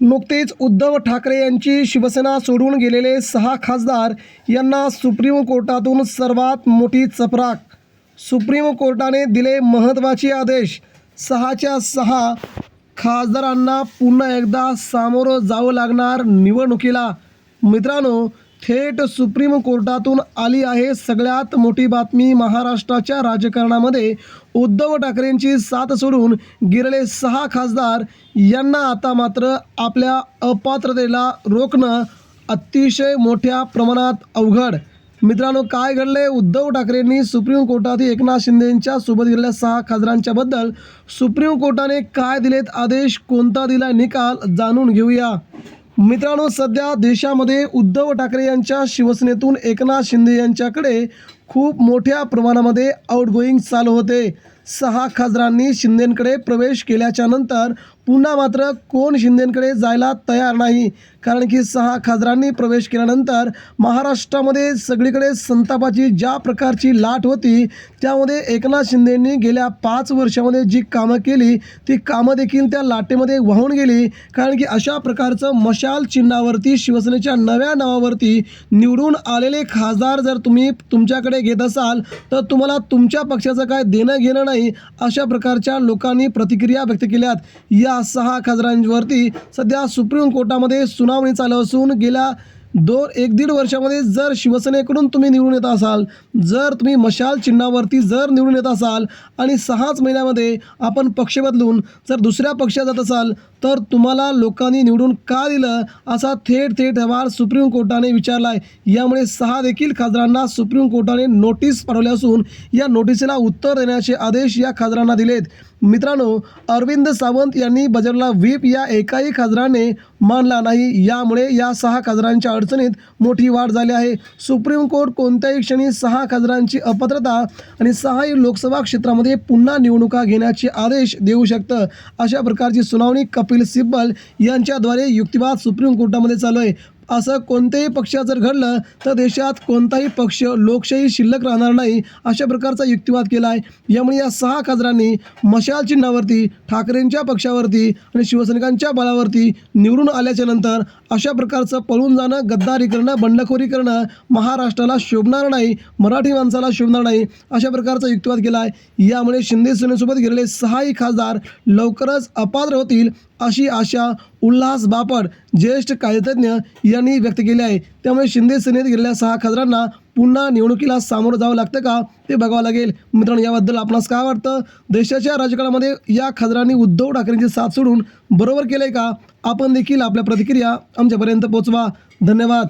नुकतेच उद्धव ठाकरे यांची शिवसेना सोडून गेलेले 6 खासदार यांना सुप्रीम कोर्टातून सर्वात मोठी चपराक. सुप्रीम कोर्टाने दिले महत्त्वाचे आदेश. 6च्या 6 खासदारांना पुन्हा एकदा सामोरं जावं लागणार निवडणुकीला. मित्रांनो, थेट सुप्रीम कोर्टातून आली आहे सगळ्यात मोठी बातमी. महाराष्ट्राच्या राजकारणामध्ये उद्धव ठाकरेंची साथ सोडून गेलेले 6 खासदार यांना आता मात्र आपल्या अपात्रतेला रोखणं अतिशय मोठ्या प्रमाणात अवघड. मित्रांनो, काय घडलंय? उद्धव ठाकरेंनी सुप्रीम कोर्टात एकनाथ शिंदेंच्या सोबत गेलेल्या 6 खासदारांच्या बद्दल सुप्रीम कोर्टाने काय दिलेत आदेश, कोणता दिला निकाल, जाणून घेऊया. मित्रांनो, सध्या देशामध्ये उद्धव ठाकरे यांच्या शिवसेनेतून एकनाथ शिंदे यांच्याकडे खूप मोठ्या प्रमाणामध्ये आउटगोईंग चालू होते. 6 खासदारांनी शिंदेंकडे प्रवेश केल्याच्या नंतर पुन्हा मात्र कोण शिंदेंकडे जायला तयार नाही. कारण की 6 खासदारांनी प्रवेश केल्यानंतर महाराष्ट्रामध्ये सगळीकडे संतापाची ज्या प्रकारची लाट होती, त्यामध्ये एकनाथ शिंदेंनी गेल्या 5 वर्षामध्ये जी कामं केली ती कामं देखील त्या लाटेमध्ये वाहून गेली. कारण की अशा प्रकारचं मशाल चिन्हावरती शिवसेनेच्या नव्या नावावरती निवडून आलेले खासदार जर तुम्ही तुमच्याकडे घेत असाल तर तुम्हाला तुमच्या पक्षाचं काय देणं घेणं नाही, अशा प्रकारच्या लोकांनी प्रतिक्रिया व्यक्त केल्यात. या 6 खासदारांवरती सध्या सुप्रीम कोर्टामध्ये सुनावणी चालू असून गेल्या 1-1.5 वर्षामध्ये जर शिवसेनेकडून तुम्ही निवडून येत असाल, जर तुम्ही मशाल चिन्हावरती जर निवडून येत असाल आणि 6च महिन्यामध्ये आपण पक्ष बदलून जर दुसऱ्या पक्षात जात असाल तर तुम्हाला लोकांनी निवडून का दिलं, असा थेट सवाल सुप्रीम कोर्टाने विचारला आहे. यामुळे 6 देखील खासदारांना सुप्रीम कोर्टाने नोटीस पाठवली असून या नोटीसला उत्तर देण्याचे आदेश या खासदारांना दिलेत. मित्रांनो, अरविंद सावंत यांनी बजावलेला व्हीप या एकाही खासदाराने मानला नाही. यामुळे या 6 खासदारांच्या अडचणीत मोठी वाढ झाली आहे. सुप्रीम कोर्ट कोणत्याही क्षणी 6 खासदारांची अपात्रता आणि 6 लोकसभा क्षेत्रामध्ये पुन्हा निवडणुका घेण्याचे आदेश देऊ शकतं. अशा प्रकारची सुनावणी कपिल सिब्बल यांच्याद्वारे युक्तिवाद सुप्रीम कोर्टामध्ये चालू आहे. असं कोणत्याही पक्षात जर घडलं तर देशात कोणताही पक्ष लोकशाही शिल्लक राहणार नाही, अशा प्रकारचा युक्तिवाद केला आहे. यामुळे या 6 खासदारांनी मशाल चिन्हावरती ठाकरेंच्या पक्षावरती आणि शिवसैनिकांच्या बळावरती निवडून आल्याच्या नंतर अशा प्रकारचं पळून जाणं, गद्दारी करणं, बंडखोरी करणं महाराष्ट्राला शोभणार नाही, मराठी माणसाला शोभणार नाही, अशा प्रकारचा युक्तिवाद केला आहे. यामुळे शिंदे सेनेसोबत गेलेले 6 खासदार लवकरच अपात्र होतील अशी आशा उल्हास बापट ज्येष्ठ कायदेतज्ञ यांनी व्यक्त केली आहे. त्यामुळे शिंदे सेनेत गेलेल्या 6 खासदारांना पुन्हा निवडणुकीला सामोरं जावं लागतं का, ते बघावं लागेल. मित्रांनो, याबद्दल आपणास काय वाटतं? देशाच्या राजकारणामध्ये या खासदारांनी उद्धव ठाकरेंची साथ सोडून बरोबर केलं आहे का? आपण देखील आपल्या प्रतिक्रिया आमच्यापर्यंत पोहोचवा. धन्यवाद.